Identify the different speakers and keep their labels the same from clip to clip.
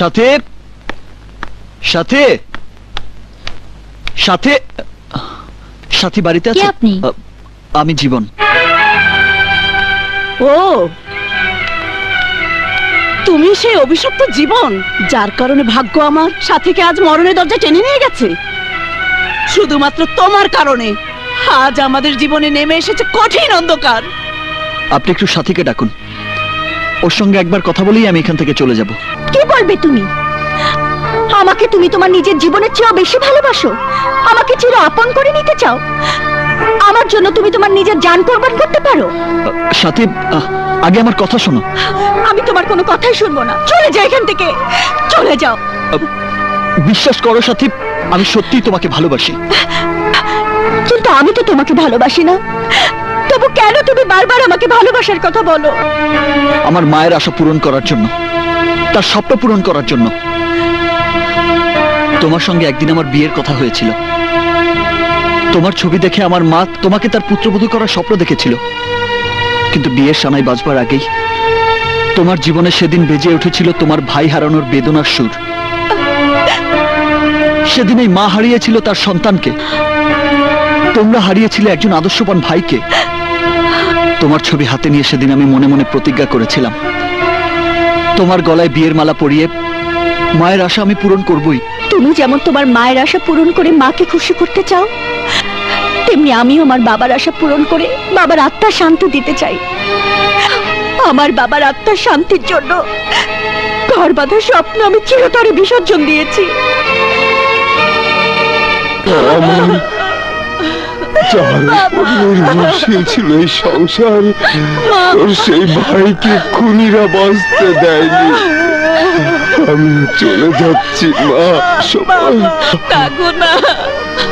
Speaker 1: সাথে সাথে সাথে সাথী বাড়িতে আছে?
Speaker 2: আপনি?
Speaker 1: আমি জীবন।
Speaker 3: ও, তুমি সেই অভিশপ্ত জীবন যার কারণে ভাগ্য আমার সাথীকে আজ মরণের দরজা টেনে নিয়ে গেছে। শুধুমাত্র তোমার কারণে আজ আমাদের জীবনে নেমে এসেছে কঠিন অন্ধকার।
Speaker 1: আপনি একটু সাথীকে ডাকুন, ওর সঙ্গে একবার কথা বলেই আমি এখান থেকে চলে যাব।
Speaker 2: কি বলবে তুমি? আমাকে তুমি তোমার নিজের জীবনের চেয়েও বেশি ভালোবাসো? আমাকে চির আপন করে নিতে চাও? আমার জন্য তুমি তোমার নিজের জান কোরবান করতে পারো?
Speaker 1: সাথী, আগে আমার কথা শোনো।
Speaker 2: আমি তোমার কোনো কথাই শুনবো না। চলে যাও এখান থেকে, চলে যাও।
Speaker 1: বিশ্বাস করো সাথী, আমি সত্যিই তোমাকে ভালোবাসি।
Speaker 2: কিন্তু আমি তো তোমাকে ভালোবাসি না। তবু কেন তুমি বারবার আমাকে ভালোবাসার কথা বলো?
Speaker 1: আমার মায়ের আশা পূরণ করার জন্য, তার স্বপ্ন পূরণ করার জন্য। তোমার সঙ্গে একদিন আমার বিয়ের কথা হয়েছিল। তোমার ছবি দেখে আমার মা তোমাকে তার পুত্রবধূ করার স্বপ্ন দেখেছিল। কিন্তু বিয়ের সানাই বাজবার আগেই তোমার জীবনে সেদিন বেজে উঠেছিল তোমার ভাই হারানোর বেদনার সুর। সেদিন এই মা হারিয়েছিল তার সন্তানকে, তোমরা হারিয়েছিলে একজন আদর্শবান ভাইকে। তোমার ছবি হাতে নিয়ে সেদিন আমি মনে মনে প্রতিজ্ঞা করেছিলাম, তোমার গলায় বিয়ের মালা পরিয়ে মায়ের আশা আমি পূরণ করবই।
Speaker 2: তুমি যেমন তোমার মায়ের আশা পূরণ করে মাকে খুশি করতে চাও, তেমনি আমিও আমার বাবার আশা পূরণ করে বাবার আত্মার শান্তি দিতে চাই। আমার বাবার আত্মার শান্তির জন্য ঘর বাঁধার স্বপ্ন আমি চিরতরে বিসর্জন দিয়েছি।
Speaker 4: ছিল এই সংসার, তোর সেই ভাইকে খুনিরা বাঁচতে দেয়নি। আমি চলে যাচ্ছি মা।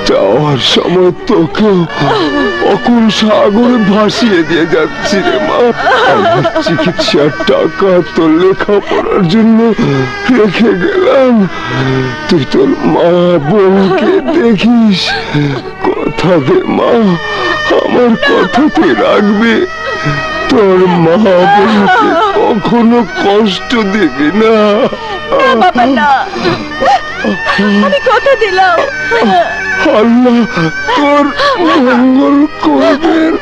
Speaker 4: যাওয়ার সময় তোকে অকুল সাগরে ভাসিয়ে দিয়ে যাচ্ছি রে মা। আমার চিকিৎসার টাকা তোর লেখাপড়ার জন্য রেখে গেলাম। তুই তোর মা বউকে দেখিস। কথা দে মা, আমার কথা তুই রাখবি। তোর মা বউকে কখনো কষ্ট দিবি না।
Speaker 2: আমি কথা দিলাম,
Speaker 4: আল্লাহ তোর মঙ্গল করবেন।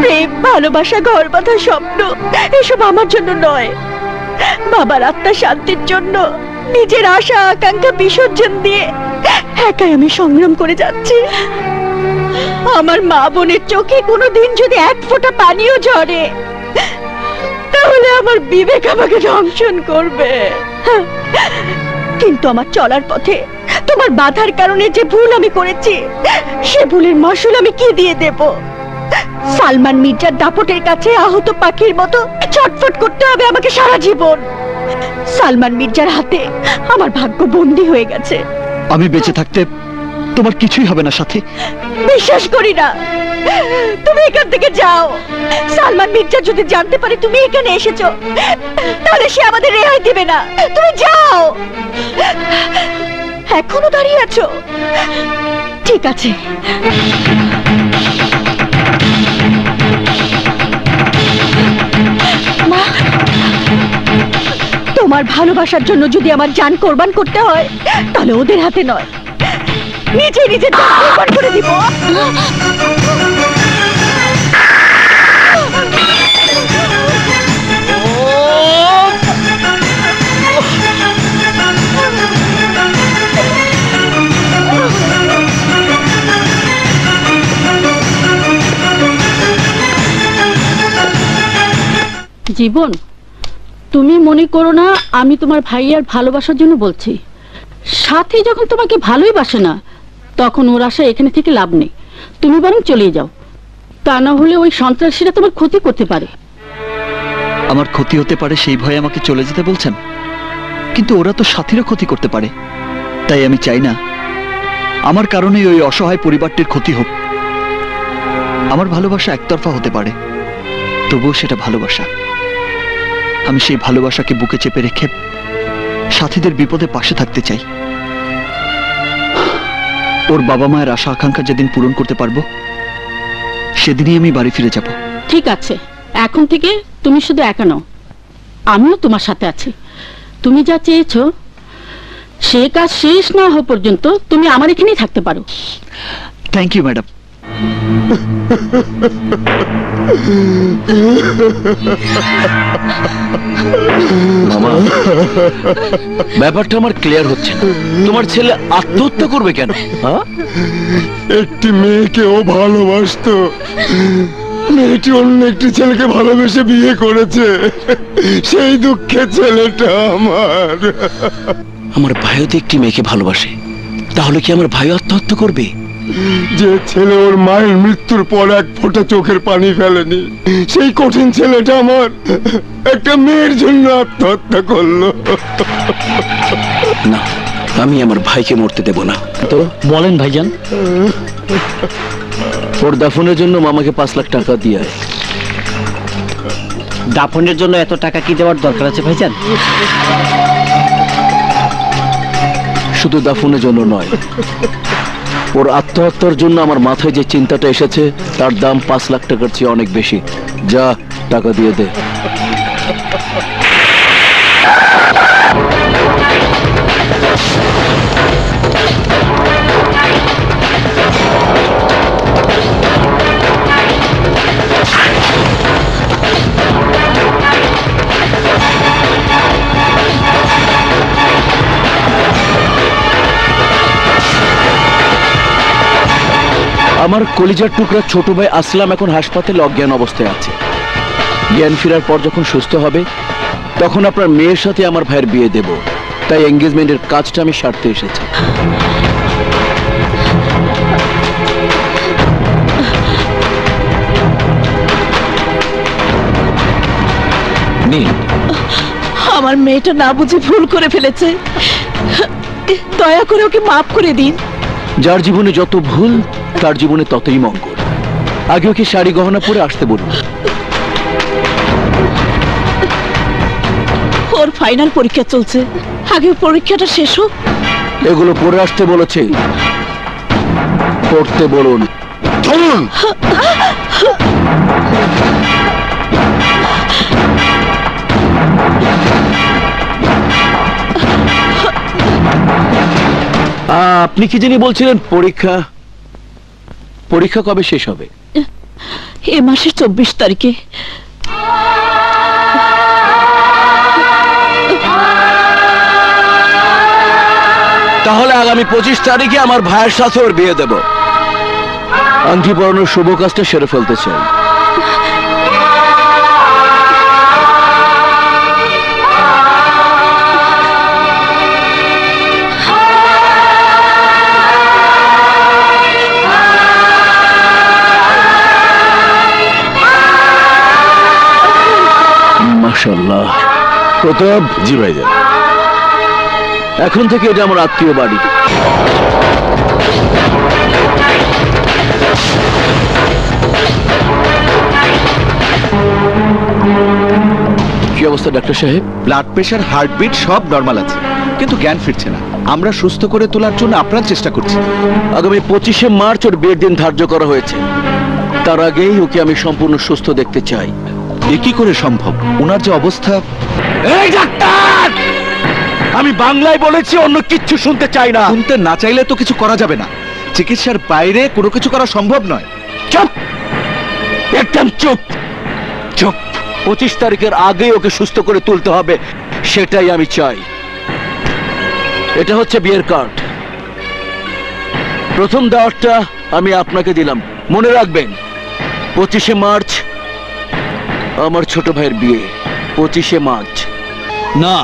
Speaker 2: প্রেম, ভালোবাসা, ঘর বাঁধা স্বপ্ন এসব আমার জন্য নয়। বাবার আত্মার শান্তির জন্য নিজের আশা আকাঙ্ক্ষা বিসর্জন দিয়ে একাই আমি সংগ্রাম করে যাচ্ছি। আমার মা বোনের চোখে কোনোদিন যদি এক ফোঁটা পানিও ঝরে, তাহলে আমার বিবেক আমাকে দংশন করবে। কিন্তু আমার চলার পথে তোমার বাধার কারণে যে ভুল আমি করেছি, সে ভুলের মাসুল আমি কি দিয়ে দেব? সালমান মির্জার দাপটের কাছে আহত পাখির মতো ছটফট করতে হবে আমাকে সারা জীবন। সালমান মির্জার হাতে আমার ভাগ্য বন্দী হয়ে গেছে।
Speaker 1: আমি বেঁচে থাকতে তোমার কিছুই হবে না সাথী।
Speaker 2: বিশ্বাস করি না। তুমি এখান থেকে যাও। সালমান মির্জা যদি জানতে পারে তুমি এখানে এসেছো, তাহলে সে আমাদের রেহাই দিবে না। তুমি যাও। এখনো দাঁড়িয়ে আছো? ঠিক আছে। মা, তোমার ভালোবাসার জন্য যদি আমার জান কোরবান করতে হয়, তাহলে ওদের হাতে নয়, নিজে নিজে জান কোরবান করে দিব।
Speaker 3: জীবন, তুমি মনে করো না আমি তোমার ভাইয়ার ভালোবাসার জন্য বলছি। সাথী যখন তোমাকে ভালোই বাসে না, তখন ওর আশা এখানে থেকে লাভ নেই। তুমি বরং চলে যাও, তা না হলে ওই সন্ত্রাসীরা তোমার ক্ষতি করতে পারে।
Speaker 1: আমার ক্ষতি হতে পারে সেই ভয়ে আমাকে চলে যেতে বলছেন? কিন্তু ওরা তো সাথীরও ক্ষতি করতে পারে। তাই আমি চাই না আমার কারণে ওই অসহায় পরিবারটির ক্ষতি হোক। আমার ভালোবাসা একতরফা হতে পারে, তবুও সেটা ভালোবাসা। আমি সেই ভালোবাসাকে বুকে চেপে রেখে সাথীদের বিপদে পাশে থাকতে চাই। ওর বাবা মায়ের আশা আকাঙ্ক্ষা যেদিন পূরণ করতে পারবো, সেদিনই আমি বাড়ি ফিরে যাব।
Speaker 3: ঠিক আছে, এখন থেকে তুমি শুধু একা নও, আমিও তোমার সাথে আছি। তুমি যা চেয়েছো সে কাজ শেষ না হওয়া পর্যন্ত তুমি আমার এখানেই থাকতে পারো।
Speaker 1: Thank you madam.
Speaker 5: মামা, ব্যাপারটা আমার ক্লিয়ার হচ্ছে না। তোমার ছেলে আত্মহত্যা করবে কেন? হ্যাঁ,
Speaker 4: একটি মেয়েকে ও ভালোবাসতো, মেয়েটি অন্য একটি ছেলেকে ভালোবেসে বিয়ে করেছে, সেই দুঃখে ছেলেটা আমার।
Speaker 5: আমার ভাইও তো একটি মেয়েকে ভালোবাসে, তাহলে কি আমার ভাই আত্মহত্যা করবে?
Speaker 4: যে ছেলে ওর মায়ের মৃত্যুর পর এক ফোঁটা চোখের পানি ফেলেনি, সেই কঠিন ছেলেটা আমার একটা মেয়ের জন্য আত্মহত্যা করলো।
Speaker 5: না, আমি আমার ভাইকে মরতে দেব না। তো
Speaker 6: বলেন ভাইজান।
Speaker 5: ওর দাফনের জন্য মামাকে 5 লাখ টাকা দিয়ে আয়।
Speaker 6: দাফনের জন্য এত টাকা কি দেওয়ার দরকার আছে ভাইজান?
Speaker 5: শুধু দাফনের জন্য নয়, ওর আত্মহত্যার জন্য আমার মাথায় যে চিন্তাটা এসেছে তার দাম 5 লাখ টাকার চেয়ে অনেক বেশি। যা, টাকা দিয়ে দে। আমার কলিজার টুকরা ছোট ভাই আসলাম এখন হাসপাতালে অজ্ঞান অবস্থায় আছে। জ্ঞান ফেরার পর যখন সুস্থ হবে তখন আপনার মেয়ের সাথে আমার ভাইয়ের বিয়ে দেব। তাই এঙ্গেজমেন্টের কাজটা আমি সারতে এসেছি।
Speaker 2: আমার মেয়েটা না বুঝে ভুল করে ফেলেছে, দয়া করে ওকে মাফ করে দিন।
Speaker 5: যার জীবনে যত ভুল তার জীবনে ততই মঙ্গল। আগে ওকে শাড়ি গহনা পরে আসতে বলুন।
Speaker 2: ওর ফাইনাল পরীক্ষা চলছে, আগে পরীক্ষাটা শেষ হোক।
Speaker 5: এগুলো পরে আসতে বলেছে, পড়তে বলুন। চলুন। আপনি কি জানি বলছিলেন পরীক্ষা পরীক্ষা কবে শেষ হবে?
Speaker 2: এ মাসের 24 তারিখে।
Speaker 5: তাহলে আগামী 25 তারিখে আমার ভাইয়ের সাথে ওর বিয়ে দেব। আংটি পরানোর শুভ কাজটা সেরে ফেলতে চাই। মাশাআল্লাহ। প্রতাপ। জি ভাইজান। এখন থেকে এটা আমার আত্মীয় বাড়ি। কি অবস্থা ডাক্তার সাহেব?
Speaker 7: ব্লাড প্রেশার, হার্টবিট সব নরমাল আছে, কিন্তু জ্ঞান ফিরছে না। আমরা সুস্থ করে তোলার জন্য আপ্রাণ চেষ্টা করছি।
Speaker 5: আগামী 25শে মার্চ ওর বিয়ের দিন ধার্য করা হয়েছে। তার আগেই ওকে আমি সম্পূর্ণ সুস্থ দেখতে চাই।
Speaker 7: এ কি করে সম্ভব? ওনার যে অবস্থা।
Speaker 5: এই ডাক্তার, আমি বাংলায় বলেছি, অন্য কিচ্ছু শুনতে চাই না।
Speaker 7: শুনতে না চাইলে তো কিছু করা যাবে না। চিকিৎসার বাইরে কোনো কিছু করা সম্ভব নয়।
Speaker 5: চুপ, একদম চুপ চুপ। 25 তারিখের আগে ওকে সুস্থ করে তুলতে হবে, সেটাই আমি চাই। এটা হচ্ছে বিয়ের কার্ড। প্রথম দাওয়াতটা আমি আপনাকে দিলাম, মনে রাখবেন 25শে মার্চ আমার ছোট ভাইয়ের বিয়ে। 25শে মার্চ।
Speaker 1: না,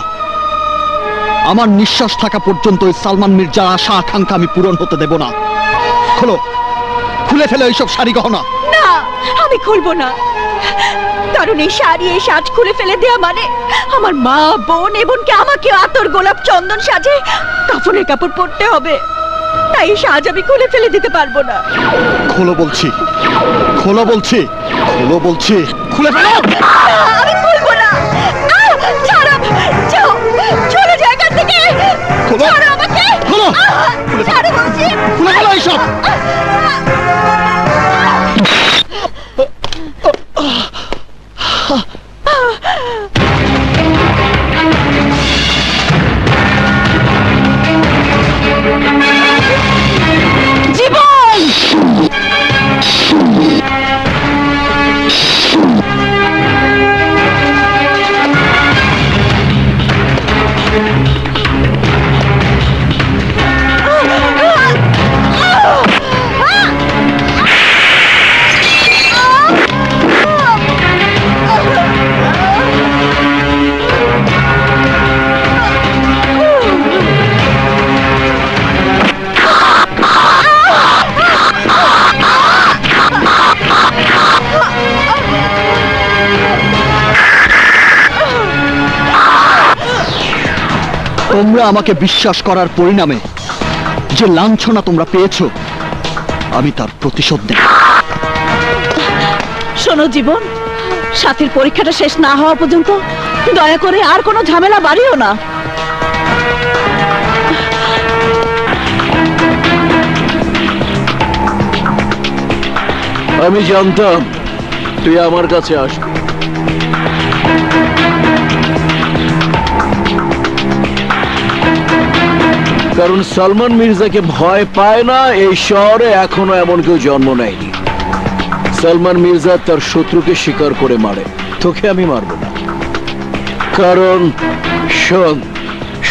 Speaker 1: আমার নিঃশ্বাস থাকা পর্যন্ত ওই সালমান মির্জার আশা আকাঙ্ক্ষা আমি পূরণ হতে দেব না। খোলো, খুলে ফেলো এইসব শাড়ি গহনা।
Speaker 2: না, আমি খুলবো না, কারণ এই শাড়ি, এই সাজ খুলে ফেলে দেয়া মানে আমার মা, বোন এবং আমাকে আতর, গোলাপ, চন্দন সাজে কাফনের কাপড় পরতে হবে। তাই এই সাজ আমি খুলে ফেলে দিতে পারবো না।
Speaker 1: খোলো বলছি, খোলো বলছি, খোলো বলছি, খুলে ফেলো।
Speaker 2: আমি খুলবো না। ছাড়ো, চলে যায় এখান থেকে।
Speaker 1: খোলো,
Speaker 2: ছাড়ো আমাকে।
Speaker 1: খোলো,
Speaker 2: ছাড়ো বলছি।
Speaker 1: খুলে ফেলো এইসব। তোমরা আমাকে বিশ্বাস করার পরিণামে যে লাঞ্ছনা তোমরা পেয়েছো, আমি তার প্রতিশোধ নেব।
Speaker 2: শোনো জীবন, সাথীর পরীক্ষাটা শেষ না হওয়া পর্যন্ত দয়া করে আর কোনো ঝামেলা বাড়িও না।
Speaker 5: আমি জানতাম তুই আমার কাছে আসবি। কারণ সালমান মির্জাকে ভয় পায় না এই শহরে এখনো এমন কেউ জন্ম নেয়নি। সালমান মির্জা তার শত্রুকে শিকার করে মারে, তোকে আমি মারবো না। কারণ শোন,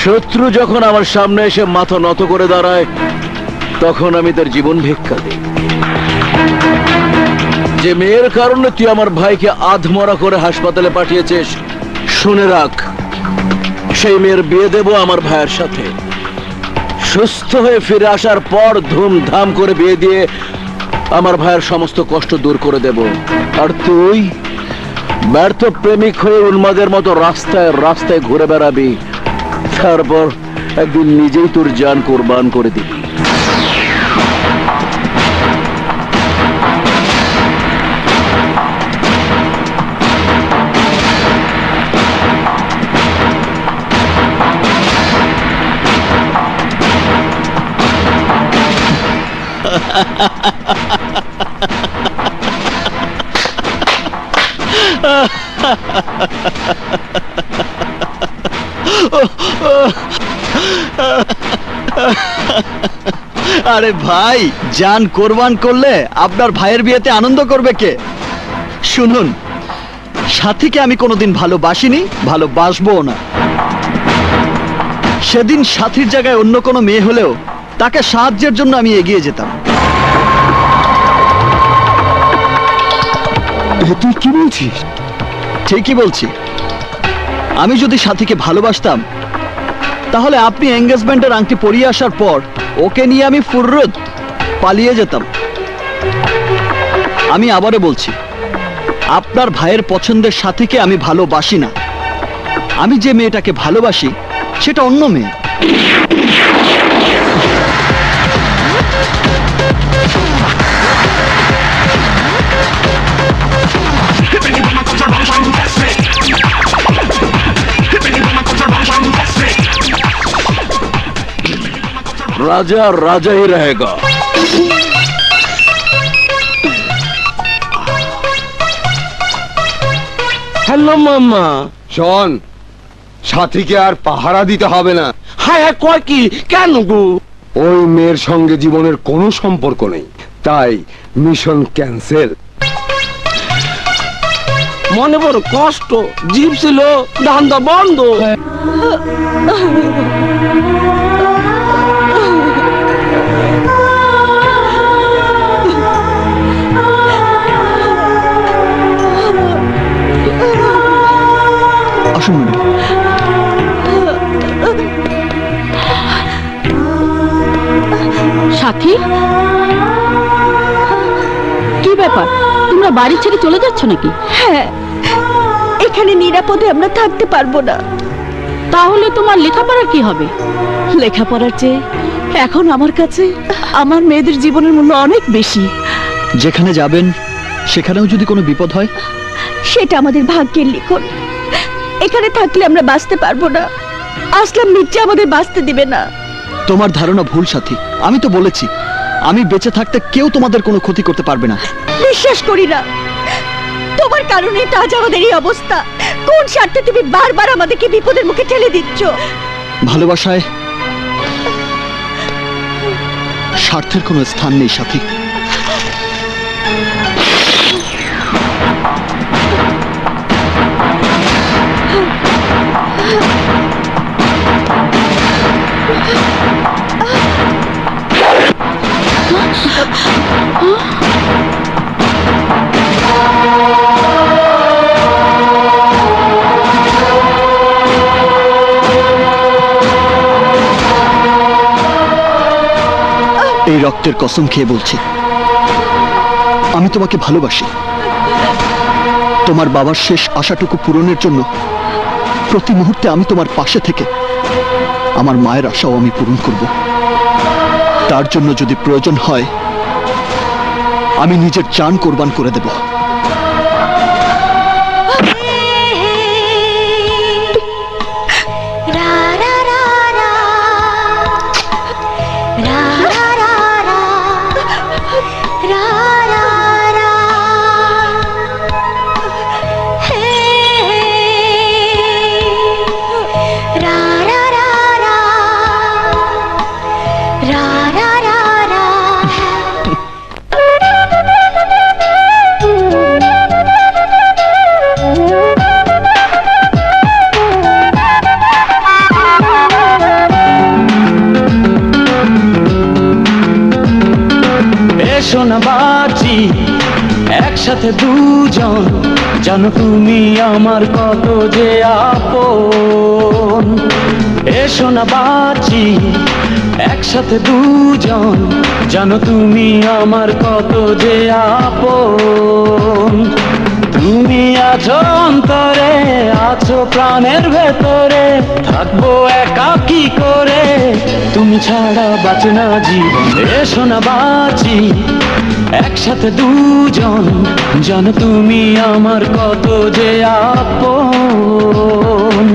Speaker 5: শত্রু যখন আমার সামনে এসে মাথা নত করে দাঁড়ায় তখন আমি তার জীবন ভিক্ষা দিই। যে মেয়ের কারণে তুই আমার ভাইকে আধমরা করে হাসপাতালে পাঠিয়েছিস, শুনে রাখ, সেই মেয়ের বিয়ে দেব আমার ভাইয়ের সাথে। সুস্থ হয়ে ফিরে আসার পর ধুমধাম করে বিয়ে দিয়ে আমার ভাইয়ের সমস্ত কষ্ট দূর করে দেব। আর তুই ব্যর্থ প্রেমিক হয়ে উন্মাদের মতো রাস্তায় রাস্তায় ঘুরে বেড়াবি, তারপর একদিন নিজেই তোর জান কোরবান করে দিবি।
Speaker 1: আরে ভাই, জান কোরবান করলে আপনার ভাইয়ের বিয়েতে আনন্দ করবে কে? শুনুন, সাথীকে আমি কোনোদিন ভালোবাসিনি, ভালোবাসবও না। সেদিন সাথীর জায়গায় অন্য কোনো মেয়ে হলেও তাকে সাহায্যের জন্য আমি এগিয়ে যেতাম।
Speaker 4: তুই কি বলছিস?
Speaker 1: ঠিকই বলছি। আমি যদি সাথীকে ভালোবাসতাম তাহলে আপনি এঙ্গেজমেন্টের আংটি পরিয়ে আসার পর ওকে নিয়ে আমি ফুররত পালিয়ে যেতাম। আমি আবারও বলছি, আপনার ভাইয়ের পছন্দের সাথীকে আমি ভালোবাসি না। আমি যে মেয়েটাকে ভালোবাসি সেটা অন্য মেয়ে।
Speaker 5: राजा राजा ही रहेगा।
Speaker 4: হ্যালো মামা। শোন, সাথীকে আর পাহারা দিতে হবে না।
Speaker 8: হায় হায়, কয় কি? কেন গো?
Speaker 4: ওই মেয়ের সঙ্গে জীবনের কোনো সম্পর্ক নেই, তাই মিশন ক্যান্সেল।
Speaker 8: মনে বড় কষ্ট, জীব ছিল ধান্দা বন্ধ।
Speaker 1: আসুন।
Speaker 3: সাথী, কি ব্যাপার, তোমরা বাড়ি ছেড়ে চলে যাচ্ছ নাকি?
Speaker 2: হ্যাঁ, এখানে নিরাপদে আমরা থাকতে পারবো না।
Speaker 3: তাহলে তোমার লেখাপড়ার কি হবে?
Speaker 2: লেখাপড়ার চেয়ে এখন আমার কাছে আমার মেয়েদের জীবনের মূল্য অনেক বেশি।
Speaker 1: যেখানে যাবেন সেখানেও যদি কোনো বিপদ হয়,
Speaker 2: সেটা আমাদের ভাগ্যের লিখন। এখানে থাকলে আমরা বাঁচতে পারবো না, আসলাম মির্জা আমাদের বাঁচতে দিবে না।
Speaker 1: তোমার ধারণা ভুল সাথী। আমি তো বলেছি, আমি বেঁচে থাকতে কেউ তোমাদের কোনো ক্ষতি করতে পারবে না।
Speaker 2: বিশ্বাস করি না, তোমার কারণে তো আজ আমাদের এই অবস্থা। কোন স্বার্থে তুমি বারবার আমাদেরকে বিপদের মুখে ঠেলে দিচ্ছ?
Speaker 1: ভালোবাসায় স্বার্থের কোনো স্থান নেই সাথী। এই রক্তের কসম খেয়ে বলছি, আমি তোমাকে ভালোবাসি। তোমার বাবার শেষ আশাটুকু পূরণের জন্য প্রতি মুহূর্তে আমি তোমার পাশে থেকে আমার মায়ের আশাও আমি পূরণ করব। তার জন্য যদি প্রয়োজন হয় আমি নিজের জান কোরবান করে দেব।
Speaker 9: সোনা বাঁচি একসাথে দুজন, জানো তুমি আমার কত যে আপন। এসো না বাঁচি একসাথে দুজন, জানো তুমি আমার কত যে আপন। তুমি আছো অন্তরে, আছো প্রাণের ভেতরে, থাকবো একা কি করে, তুমি ছাড়া বাঁচে না জীবন। এসো না বাঁচি একসাথে দুজন, জানো তুমি আমার কত যে আপন।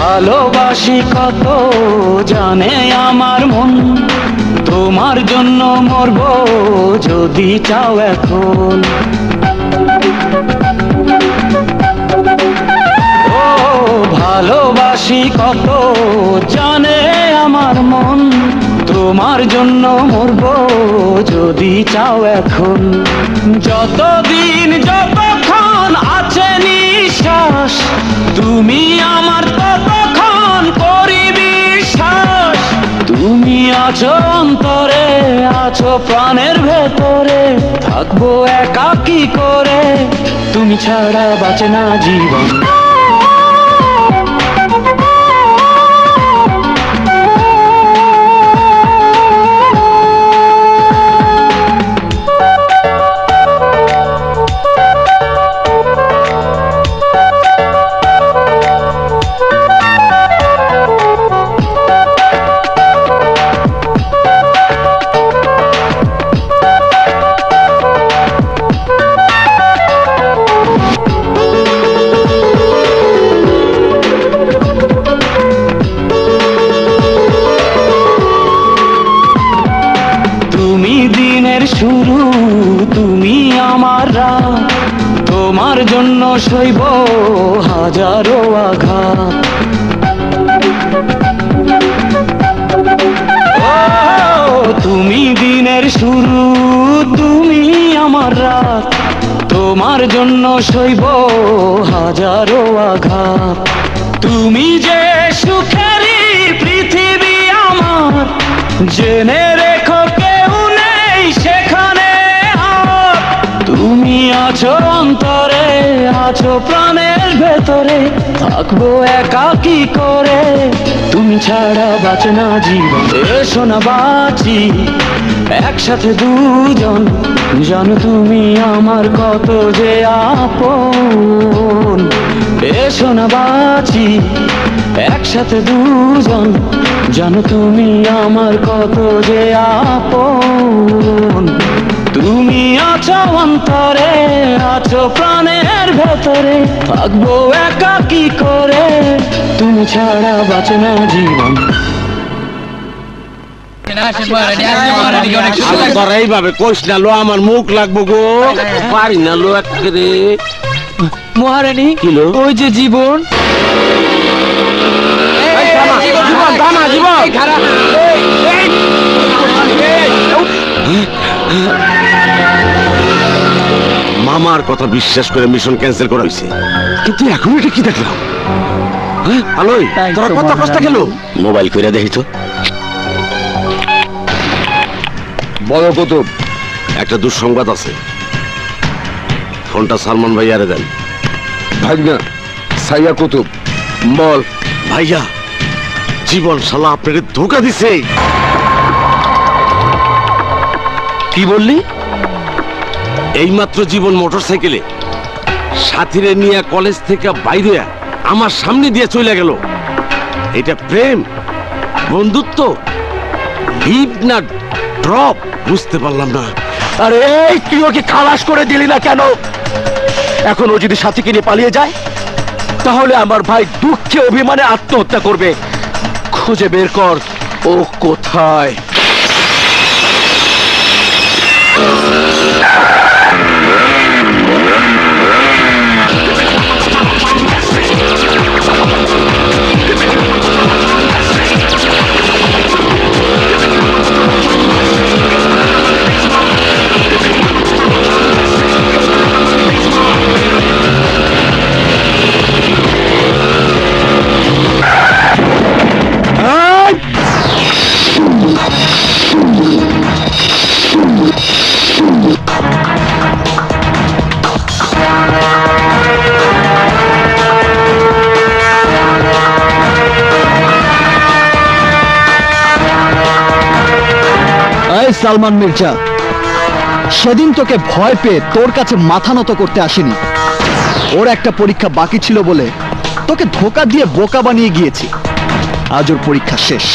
Speaker 9: ভালোবাসি কত জানে আমার মন, তোমার জন্য মরবো যদি চাও এখন। ও ভালোবাসি কত জানে আমার মন, তোমার জন্য মরবো যদি চাও এখন। যতদিন যতক্ষণ আছে নিঃশ্বাস, তুমি আমার ততক্ষণ করি বিশ্বাস। তুমি আছো অন্তরে, আছো প্রাণের ভেতরে, থাকবো একা কি করে, তুমি ছাড়া বাঁচে না জীবন। শুরু তুমি আমার রাত, তোমার জন্য সইব হাজারো আঘাত। তুমি দিনের শুরু, তুমি আমার রাত, তোমার জন্য সইব হাজারো আঘাত। তুমি যে সুখেরই পৃথিবী আমার, জেনে রেখো কেউ নেই সেখানে আর। তুমি আছো অন্তরে, আছো প্রাণের ভেতরে, থাকবো একা কি করে, তুমি ছাড়া বাঁচে না জীবন। এসো না বাঁচি একসাথে দুজন, জানো তুমি আমার কত যে আপন। এসো না বাঁচি একসাথে দুজন, জানো তুমি আমার কত যে আপন। তুমি আছো অন্তরে, আছো প্রাণের ভেতরে, থাকবো একা কি করে, তুমি ছাড়া বাঁচে না জীবন।
Speaker 8: এইভাবে কোষ না লো, আমার মুখ লাগবো গো, পারি না লো একেবারে।
Speaker 6: মহারানী
Speaker 8: কিলো
Speaker 6: ওই যে জীবন,
Speaker 8: জীবন থামা, জীবন মামার কথা বিশ্বাস করে মিশন ক্যান্সেল করা হয়েছে, কিন্তু এখন এটা কি দেখলাম? হ্যাঁ আলোই, তোরা কত কষ্ট গেল? মোবাইল কইরা দেখি তো।
Speaker 4: বলো কুতুব।
Speaker 8: একটা দুঃসংবাদ আছে, ফোনটা সালমান ভাইয়ারে দেন।
Speaker 4: ভাইয়া সাইয়া কুতুব
Speaker 8: বল। ভাইয়া, জীবন শালা আপনাকে ধোকা দিছে।
Speaker 5: কি বললি?
Speaker 8: এইমাত্র জীবন মোটরসাইকেলে সাথীরে নিয়ে কলেজ থেকে বাইরে আমার সামনে দিয়ে চলে গেল। এটা প্রেম, বন্ধুত্ব, হিপ না ড্রপ বুঝতে পারলাম না।
Speaker 5: আরে তুই ওকে খালাস করে দিলি না কেন? এখন ও যদি সাথীকে নিয়ে পালিয়ে যায় তাহলে আমার ভাই দুঃখে অভিমানে আত্মহত্যা করবে। খুঁজে বের কর ও কোথায়।
Speaker 1: সালমান মির্জা, সেদিন তোকে ভয় পেয়ে তোর কাছে মাথা নত করতে আসেনি। ওর একটা পরীক্ষা বাকি ছিল বলে তোকে ধোকা দিয়ে বোকা বানিয়ে গিয়েছি। আজ ওর পরীক্ষা শেষ,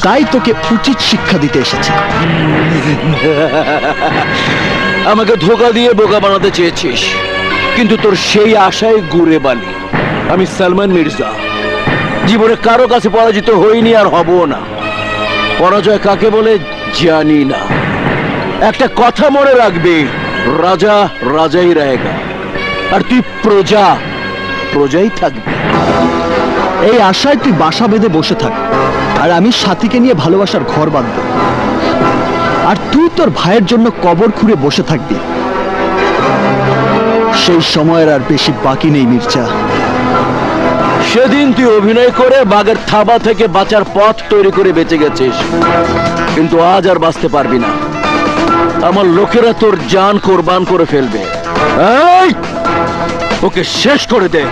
Speaker 1: তাই তোকে উচিত শিক্ষা দিতে এসেছি।
Speaker 5: আমাকে ধোকা দিয়ে বোকা বানাতে চেয়েছিস, কিন্তু তোর সেই আশায় গুড়ে বালি। আমি সালমান মির্জা, জীবনে কারো কাছে পরাজিত হইনি আর হবও না। পরাজয় কাকে বলে জানি না। একটা কথা মনে রাখবি, রাজা রাজাই রহেগা, আর তুই প্রজা প্রজাই থাকবি।
Speaker 1: এই আশায় তুই বাসা বেঁধে বসে থাক, আর আমি সাথীকে নিয়ে ভালোবাসার ঘর বাঁধব। আর তুই তোর ভাইয়ের জন্য কবর খুঁড়ে বসে থাকবি। সেই সময়ের আর বেশি বাকি নেই মির্জা।
Speaker 5: সেদিন তুই অভিনয় করে বাঘের থাবা থেকে বাঁচার পথ তৈরি করে বেঁচে গেছিস, কিন্তু আজ আর বাঁচতে পারবি না। আমার লোকেরা তোর জান কোরবান করে ফেলবে। এই, ওকে শেষ করে দে।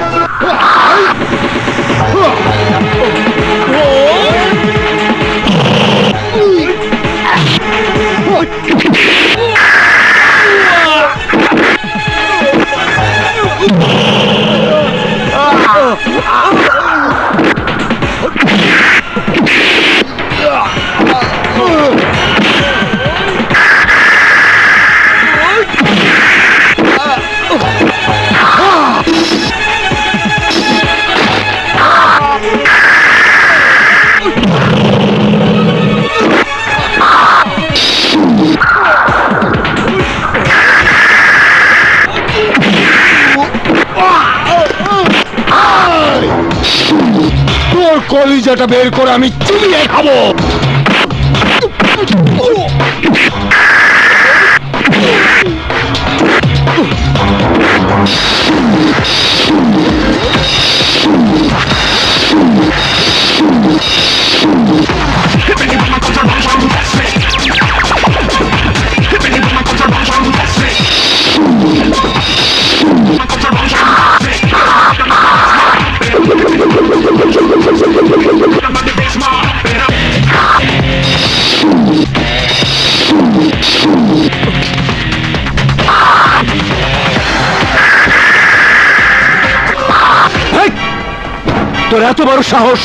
Speaker 4: তোর কলিজাটা বের করে আমি চুলিয়ে খাবো।
Speaker 5: তোর এত বড় সাহস,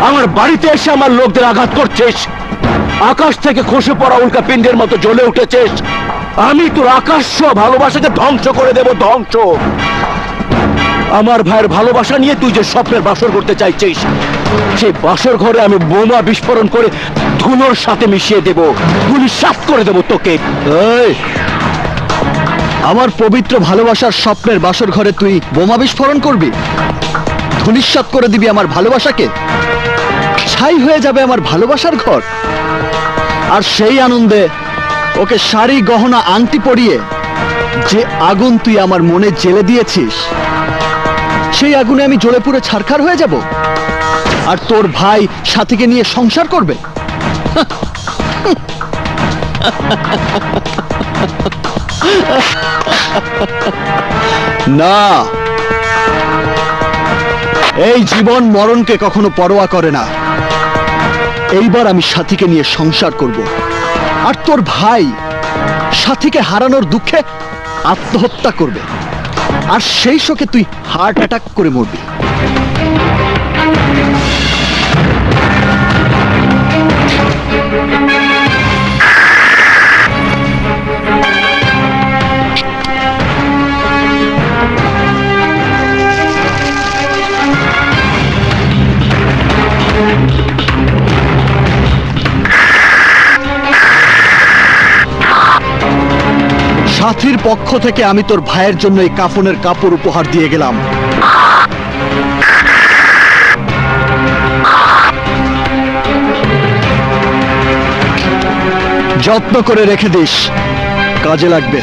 Speaker 5: আমার বাড়িতে এসে আমার লোকদের আঘাত করছিস। আকাশ থেকে খসে পড়া উল্কা পিণ্ডের মতো জ্বলে উঠেছিস। আমি তোর আকাশ ভালোবাসাকে ধ্বংস করে দেব, ধ্বংস। আমার ভাইয়ের ভালোবাসা নিয়ে তুই যে স্বপ্নের বাসর করতে চাইছিস, সেই বাসর ঘরে আমি বোমা বিস্ফোরণ করে ধুলোর সাথে মিশিয়ে দেব, গুলি সাফ করে দেব তোকে।
Speaker 1: আমার পবিত্র ভালোবাসার স্বপ্নের বাসর ঘরে তুই বোমা বিস্ফোরণ করবি? ধূলিসাৎ করে দিবি আমার ভালোবাসাকে? ছাই হয়ে যাবে আমার ভালোবাসার ঘর। আর সেই আনন্দে ওকে শাড়ি গহনা আংটি পরিয়ে যে আগুন তুই আমার মনে জ্বেলে দিয়েছিস, সেই আগুনে আমি জ্বলে পুড়ে ছারখার হয়ে যাব, আর তোর ভাই সাথীকে নিয়ে সংসার করবে? না, এই জীবন মরণকে কখনো পরোয়া করে না। এইবার আমি সাথীকে নিয়ে সংসার করব, আর তোর ভাই সাথীকে হারানোর দুঃখে আত্মহত্যা করবে, আর সেই শোকে তুই হার্ট অ্যাটাক করে মরবি। সাথীর পক্ষ থেকে আমি তোর ভাইয়ের জন্য এই কাফনের কাপড় উপহার দিয়ে গেলাম। যত্ন করে রেখে দিস, কাজে লাগবে।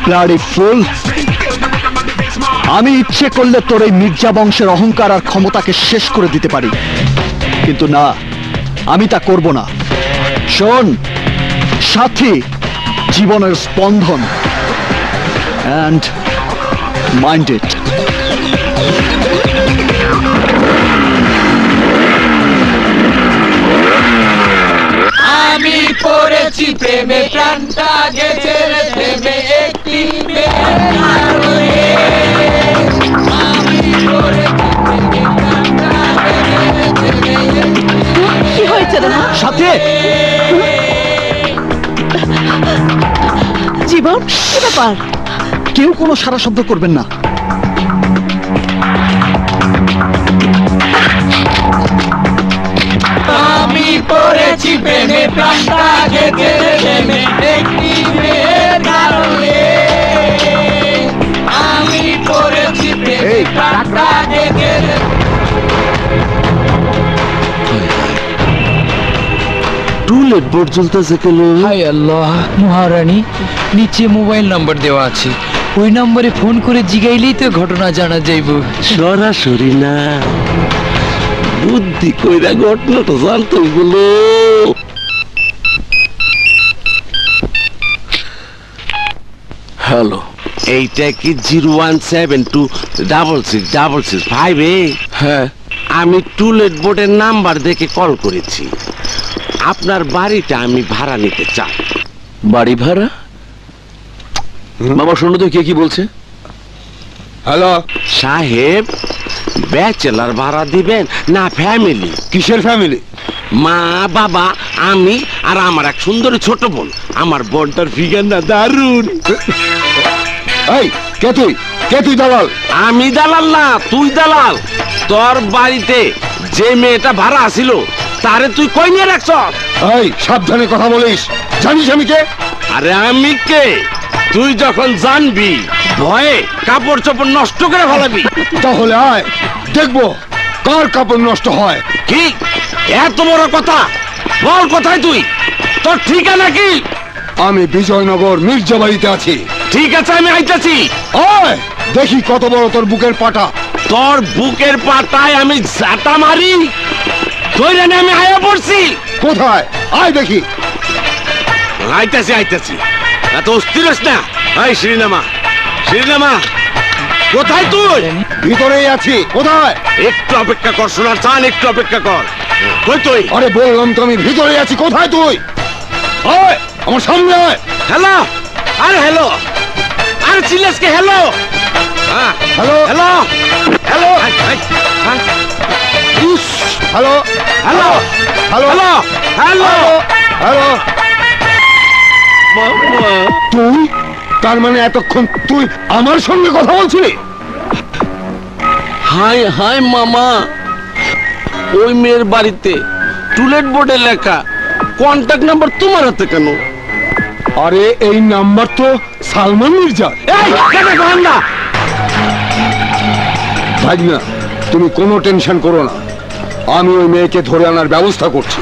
Speaker 1: ব্লাডি ফুল, আমি ইচ্ছে করলে তোর এই মির্জা বংশের অহংকার আর ক্ষমতাকে শেষ করে দিতে পারি, কিন্তু না, আমি তা করব না। শোন, সাথী জীবনের স্পন্দন, and mind it.
Speaker 6: আমি পড়েছি প্রেমে, প্রাণটা গেছে রে প্রেমে একটি মেয়ের কারণে। আমি পড়েছি প্রেমে, প্রাণটা গেছে রে প্রেমে একটি
Speaker 2: কি হয়েছে রে?
Speaker 1: সাথী,
Speaker 2: জীবন, কি ব্যাপার?
Speaker 1: কেউ কোনো সারা শব্দ করবেন না।
Speaker 6: আমি পড়েছি প্রেমে, প্রাণটা গেছে রে প্রেমে একটি মেয়ের কারণে। আমি পড়েছি প্রেমে, প্রাণটা গেছে রে।
Speaker 8: টুলেট বোর্ড জ্বলতেছে কেন?
Speaker 6: হায় আল্লাহ, মহারানী, নিচে মোবাইল নাম্বার দেওয়া আছে, ওই নম্বরে ফোন করে জিগাইলেই তো ঘটনা জানা যাইব।
Speaker 8: সরাসরি না, বুদ্ধি কইরা ঘটনাটা জানতে বলো। হ্যালো, এইটা কি 017266655? হ্যাঁ, আমি টুলেট বোর্ডের নাম্বার দেখে কল করেছি। আপনার বাড়িটা আমি ভাড়া নিতে চাই।
Speaker 5: বাড়ি ভাড়া? মামা শোনো তো কে কি বলছে।
Speaker 4: হ্যালো
Speaker 8: সাহেব, ব্যাচেলার ভাড়া দিবেন না ফ্যামিলি?
Speaker 4: কিসের ফ্যামিলি?
Speaker 8: মা, বাবা, আমি আর আমার এক সুন্দরী ছোট বোন। আমার বোনটার ফিগার না দারুন।
Speaker 4: এই কে তুই? কে তুই দালাল?
Speaker 8: আমি দালাল না, তুই দালাল। তোর বাড়িতে যে মেয়েটা ভাড়া আসিল তারে তুই কই নিয়ে রাখছ?
Speaker 4: এই সাবধানে কথা বলিস, জানিস আমি কে?
Speaker 8: আরে আমি কে তুই যখন জানবি ভয়ে কাপড় চোপড় নষ্ট করে ফেলাবি।
Speaker 4: তাহলে আয়, দেখবো কার কাপড় নষ্ট হয়।
Speaker 8: কি এত বড় কথা? বল কোথায় তুই, তোর ঠিকানা কি?
Speaker 4: আমি বিজয়নগর মির্জা বাড়িতে আছি।
Speaker 8: ঠিক আছে, আমি আইতাছি।
Speaker 4: আয় দেখি কত বড় তোর বুকের পাটা।
Speaker 8: তোর বুকের পাটায় আমি জাটা মারি, ধরে নে, আমি আয়া পড়ছি।
Speaker 4: কোথায়? আয় দেখি।
Speaker 8: আইতাছি আইতাছি, এত অস্থির হস না। এই শ্রীনামা, শ্রীনামা, কোথায় তুই?
Speaker 4: ভিতরেই আছি। কোথায়?
Speaker 8: একটু অপেক্ষা কর সোনার চান, একটু অপেক্ষা কর। কই তুই?
Speaker 4: আরে বললাম তো আমি ভিতরেই আছি। কোথায় তুই? আয় আমার সামনে আয়।
Speaker 8: হ্যালো, আরে হ্যালো, আরে চিল্লাসকে hello.
Speaker 4: Hello
Speaker 8: hello
Speaker 4: hello hello hello hello
Speaker 8: hello
Speaker 4: hello তুই তার মানে এতক্ষণ তুই আমার সঙ্গে কথা বলছিলি?
Speaker 8: হাই হাই মামা, ওই মেয়ের বাড়িতে টুলেট বোর্ডে লেখা কন্টাক্ট নাম্বার তোমার হাতে কেন?
Speaker 4: আরে এই নাম্বার তো সালমান মির্জা। ভাগনা, তুমি কোনো টেনশন করো না, আমি ওই মেয়েকে ধরে আনার ব্যবস্থা করছি।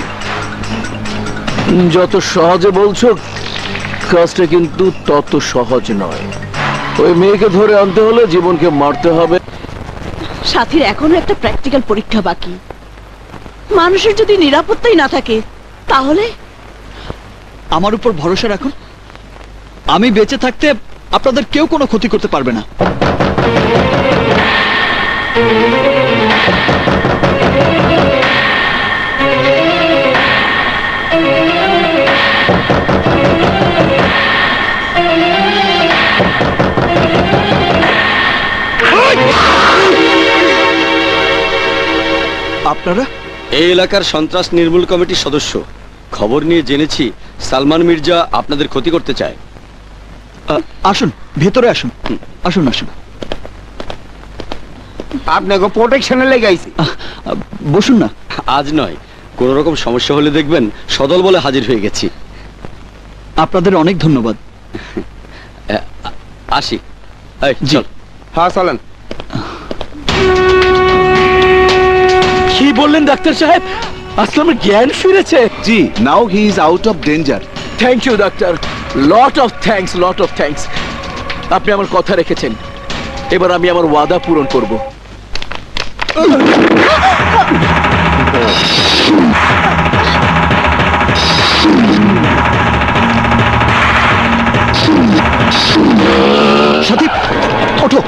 Speaker 5: যত সহজে বলছো কাজটা কিন্তু তত সহজ নয়। ওই মেয়েকে ধরে আনতে হলে জীবনকে মারতে হবে।
Speaker 2: সাথীর এখনো একটা প্র্যাকটিক্যাল পরীক্ষা বাকি। মানুষের যদি নিরাপত্তাই না থাকে তাহলে?
Speaker 1: আমার উপর ভরসা রাখুন, আমি বেঁচে থাকতে আপনাদের কেউ কোনো ক্ষতি করতে পারবে না। আপনারা?
Speaker 10: এই এলাকার সন্ত্রাস নির্মূল কমিটির সদস্য। খবর নিয়ে জেনেছি সালমান মির্জা আপনাদের ক্ষতি করতে চায়।
Speaker 1: আসুন ভেতরে আসুন, আসুন আসুন।
Speaker 4: আপনাকে প্রোটেকশনে লেগাইছি।
Speaker 1: বসুন না।
Speaker 10: আজ নয়, কোন রকম সমস্যা হলে দেখবেন সদল বলে হাজির হয়ে গেছি।
Speaker 1: আপনাদের অনেক ধন্যবাদ।
Speaker 10: আসি। চল।
Speaker 4: হ্যাঁ চলেন।
Speaker 5: কি বললেন ডাক্তার সাহেব? আসলামের জ্ঞান ফিরেছে?
Speaker 7: জি, now he is out of danger.
Speaker 5: Thank you doctor, lot of thanks. আপনি আমার কথা রেখেছেন, এবার আমি আমার ওয়াদা পূরণ করব।
Speaker 1: সাথী ওঠো।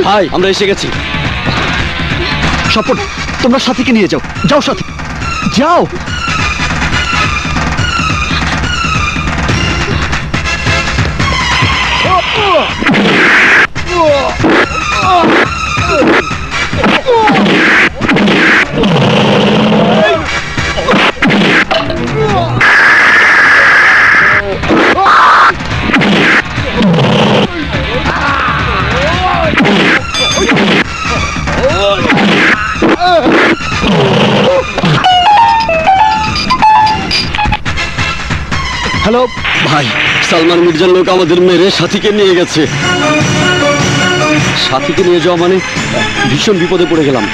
Speaker 10: ভাই, আমরা এসে গেছি।
Speaker 1: স্বপন, তোমরা সাথীকে নিয়ে যাও। যাও সাথী, যাও।
Speaker 10: হ্যালো ভাই, সালমান মির্জার লোক আমাদের মেরে সাথীকে নিয়ে গেছে। সাথীকে নিয়ে যাওয়া মানে ভীষণ বিপদে পড়ে গেলাম।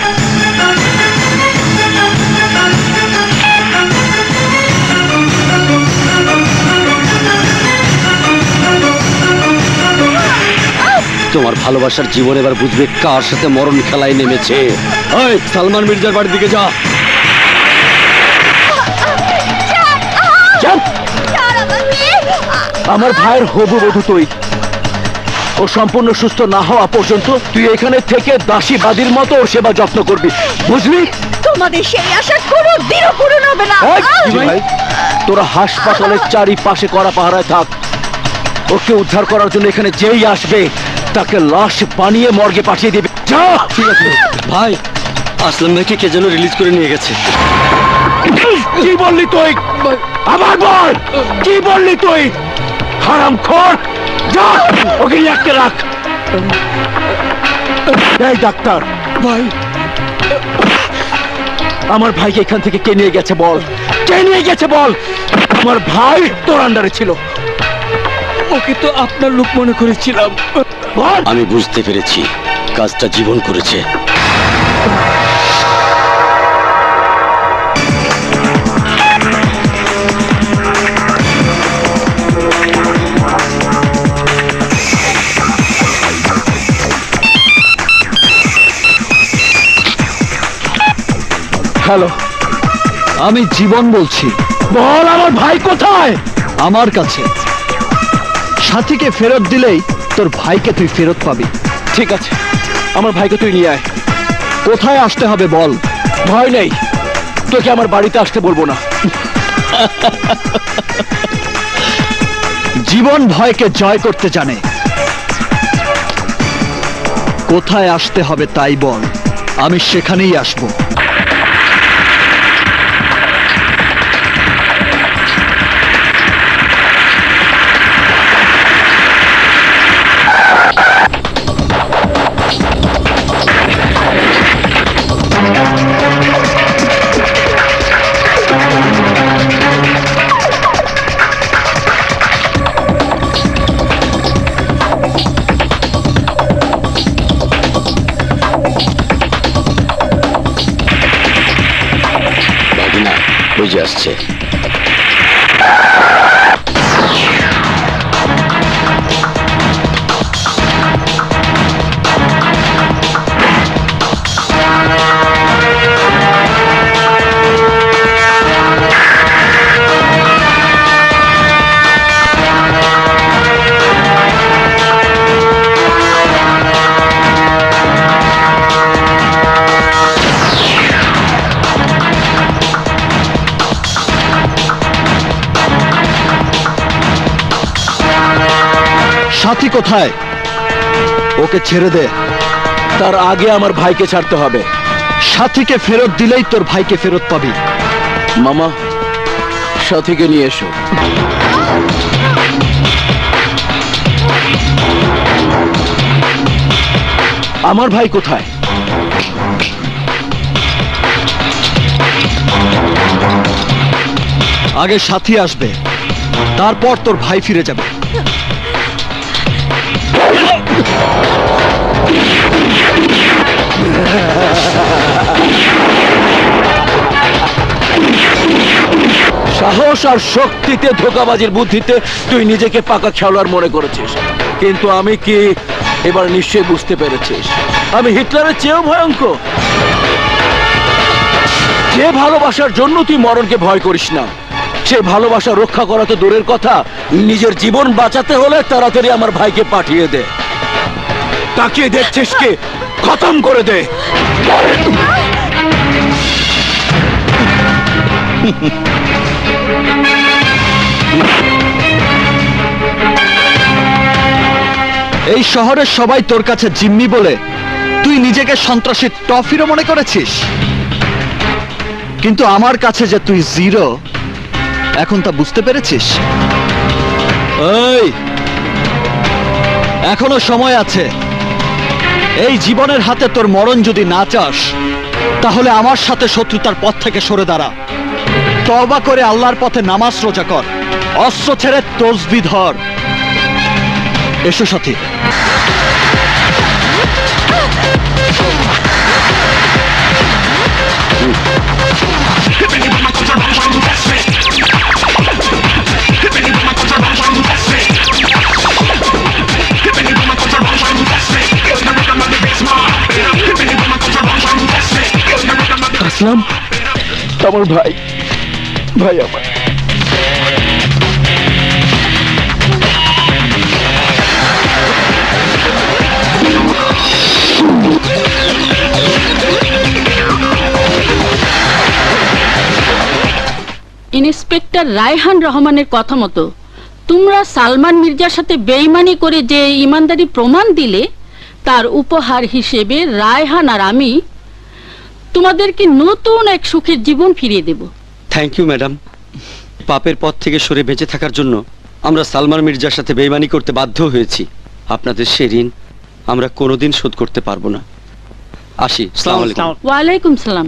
Speaker 10: তোমার ভালোবাসার জীবন এবার বুঝবে কার সাথে মরণ খেলায় নেমেছে। ওই সালমান মির্জার বাড়ির দিকে যা।
Speaker 5: আমার ভাইয়ের হবু বধূ তুই। ও সম্পূর্ণ সুস্থ না হওয়া পর্যন্ত তুই এখানে থেকে দাসী বাদীর মতো ওর সেবা যত্ন করবি, বুঝলি?
Speaker 2: তোমাদের সেই আশা কোনো দিনও পূরণ হবে না।
Speaker 5: তোরা হাসপাতালের চারিপাশে করা পাহারায় থাক। ওকে উদ্ধার করার জন্য এখানে যেই আসবে তাকে লাশ বানিয়ে মর্গে পাঠিয়ে দিবে। যা।
Speaker 10: ঠিক আছে ভাই, আসলাম ভাইকে কে যেন রিলিজ করে নিয়ে গেছে।
Speaker 5: কি বললি তুই? আবার বল, কি বললি তুই? হারামখোর, যা ওকে একটা রাখ। এই ডাক্তার ভাই, আমার ভাইকে এখান থেকে কে নিয়ে গেছে বল? কে নিয়ে গেছে বল? আমার ভাই তোর আন্ডারে ছিল। ওকে তো আপনার লোক মনে করেছিলাম।
Speaker 10: আমি বুঝতে পেরেছি কাজটা জীবন করেছে।
Speaker 5: হ্যালো,
Speaker 1: আমি জীবন বলছি।
Speaker 5: বল আমার ভাই কোথায়?
Speaker 1: আমার কাছে। সাথীকে ফেরত দিলেই তোর ভাইকে তুই ফেরত পাবি।
Speaker 5: ঠিক আছে, আমার ভাইকে তুই নিয়ে আয়।
Speaker 1: কোথায় আসতে হবে বল।
Speaker 5: ভয় নেই, তোকে আমার বাড়িতে আসতে বলবো না।
Speaker 1: জীবন ভয়কে জয় করতে জানে। কোথায় আসতে হবে তাই বল, আমি সেখানেই আসবো।
Speaker 10: বুঝে আসছে।
Speaker 1: সাথী কোথায়? ওকে ছেড়ে দে।
Speaker 5: তার আগে আমার ভাইকে ছাড়তে হবে।
Speaker 1: সাথীকে ফেরত দিলেই তোর ভাইকে ফেরত পাবি।
Speaker 5: মামা, সাথীকে নিয়ে এসো। আমার ভাই কোথায়?
Speaker 1: আগে সাথী আসবে, তারপর তোর ভাই ফিরে যাবে।
Speaker 5: সাহস আর শক্তিতে, ধোঁকাবাজির বুদ্ধিতে তুই নিজেকে পাকা খেলোয়াড় মনে করেছিস, কিন্তু আমি কি এবার নিশ্চয়ই বুঝতে পেরেছিস আমি হিটলারের চেয়েও ভয়ঙ্কর। যে ভালোবাসার জন্য তুই মরণকে ভয় করিস না, সে ভালোবাসা রক্ষা করা তো দূরের কথা, নিজের জীবন বাঁচাতে হলে তাড়াতাড়ি আমার ভাইকে পাঠিয়ে দে। তাকিয়ে দেখছিস কি? খতম করে দে।
Speaker 1: এই শহরের সবাই তোর কাছে জিম্মি বলে তুই নিজেকে সন্ত্রাসী টফিরও মনে করেছিস, কিন্তু আমার কাছে যে তুই জিরো, এখন তা বুঝতে পেরেছিস? এই, এখনো সময় আছে। এই জীবনের হাতে তোর মরণ যদি না চাস, তাহলে আমার সাথে শত্রুতার পথ থেকে সরে দাঁড়া। তওবা করে আল্লাহর পথে নামাজ রোজা কর, অস্ত্র ছেড়ে তসবিহ ধর। এসো সাথী।
Speaker 5: আসলাম, আমার ভাই, ভাই আমার।
Speaker 3: ইন্সপেক্টর রায়হান রহমানের কথা মতো তোমরা সালমান মির্জার সাথে বেইমানি করে যে ইমানদারি প্রমাণ দিলে, তার উপহার হিসেবে রায়হান আর আমি তোমাদেরকে নতুন এক সুখের জীবন ফিরিয়ে দেব।
Speaker 10: Thank you madam. পাপের পথ থেকে সরে বেঁচে থাকার জন্য আমরা সালমান মির্জার সাথে বেইমানি করতে বাধ্য হয়েছি। আপনাদের সে ঋণ আমরা কোনোদিন শোধ করতে পারবো না। আসি। আসসালামু আলাইকুম।
Speaker 3: ওয়ালাইকুম সালাম।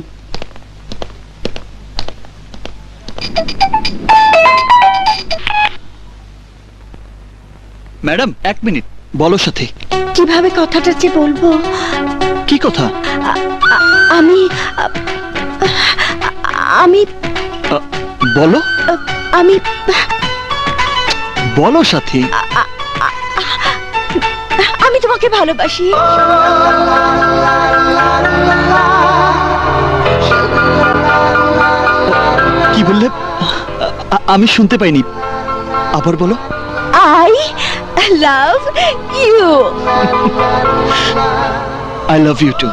Speaker 1: Madam, 1 minute. বলো সাথী।
Speaker 2: কিভাবে কথাটা যে বলবো।
Speaker 1: কি কথা?
Speaker 2: আমি আমি
Speaker 1: বলো।
Speaker 2: আমি
Speaker 1: বলো সাথী।
Speaker 2: আমি তোমাকে ভালোবাসি।
Speaker 1: কি বললে? আমি শুনতে পাইনি, আবার বলো।
Speaker 2: I love you.
Speaker 1: I love you too.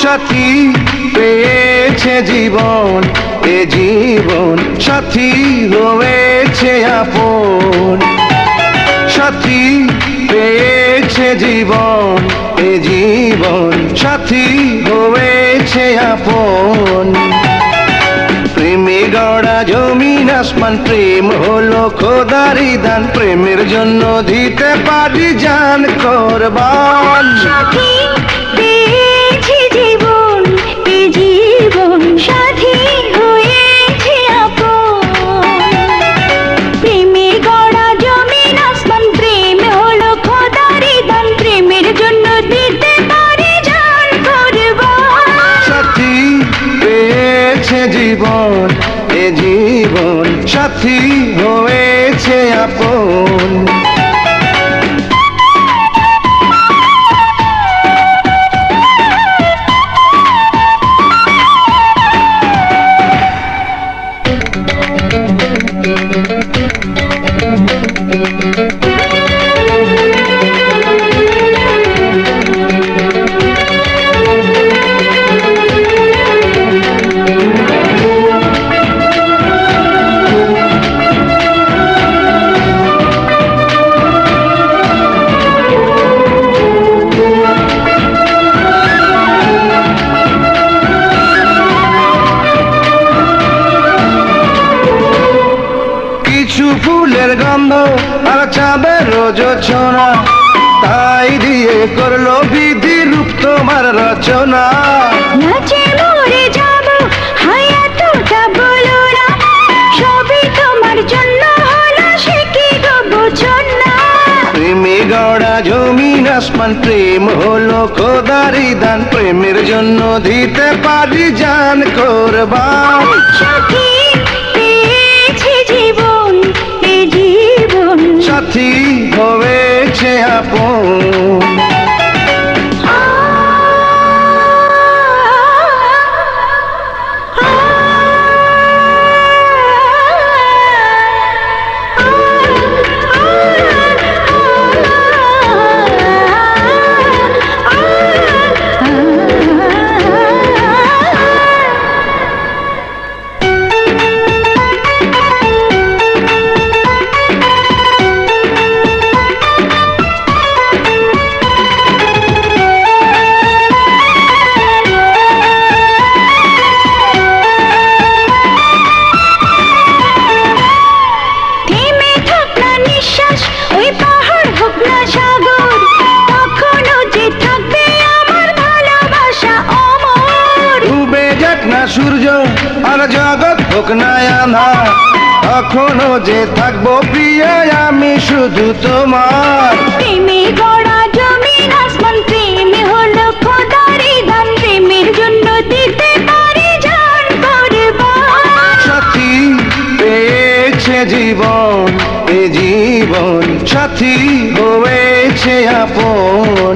Speaker 11: সাথী পেয়েছে জীবন, এ জীবন সাথী হয়েছে আপন। সাথী পেয়েছে জীবন, এ জীবন সাথী হয়েছে আপন। প্রেমে গড়া জমিন আসমান, প্রেম হলো খোদারি দান, প্রেমের জন্য দিতে পারি জান কোরবান।
Speaker 2: সাথী পেয়েছি জীবন, এ জীবন সাথী হয়েছে আপন। প্রেমে গড়া জমিন আসমান, প্রেম হলো খোদারি দান, প্রেমের জন্য দিতে পারি জান কোরবান।
Speaker 11: সাথী পেয়েছে জীবন, এ জীবন সাথী হয়েছে আপন। ফুলের গন্ধ আর চাঁদের রোজনা, তাই দিয়ে করলো বিধি রূপ তোমার রচনা।
Speaker 2: নাচে মরে যাব হায়াতটা বলো না, সবই তোমার জন্য হলো সে কি গো বুঝো না।
Speaker 11: প্রেমে গড়া জমিন আসমান, প্রেম হলো খোদারি দান, প্রেমের জন্য দিতে পারি জান কোরবান।
Speaker 2: সাথী পেয়েছি জীবন, এ জীবন
Speaker 11: সাথী হয়েছে আপন। সূর্য আর জগৎ হোক না আঁধার, এখনো যে থাকবো প্রিয় আমি শুধু তোমার।
Speaker 2: প্রেমে গড়া জমিন আসমান, প্রেমে হলো খোদারি দান, প্রেমের জন্য দিতে পারি জান কোরবান।
Speaker 11: সাথী পেয়েছে জীবন, এ জীবন সাথী হয়েছে আপন।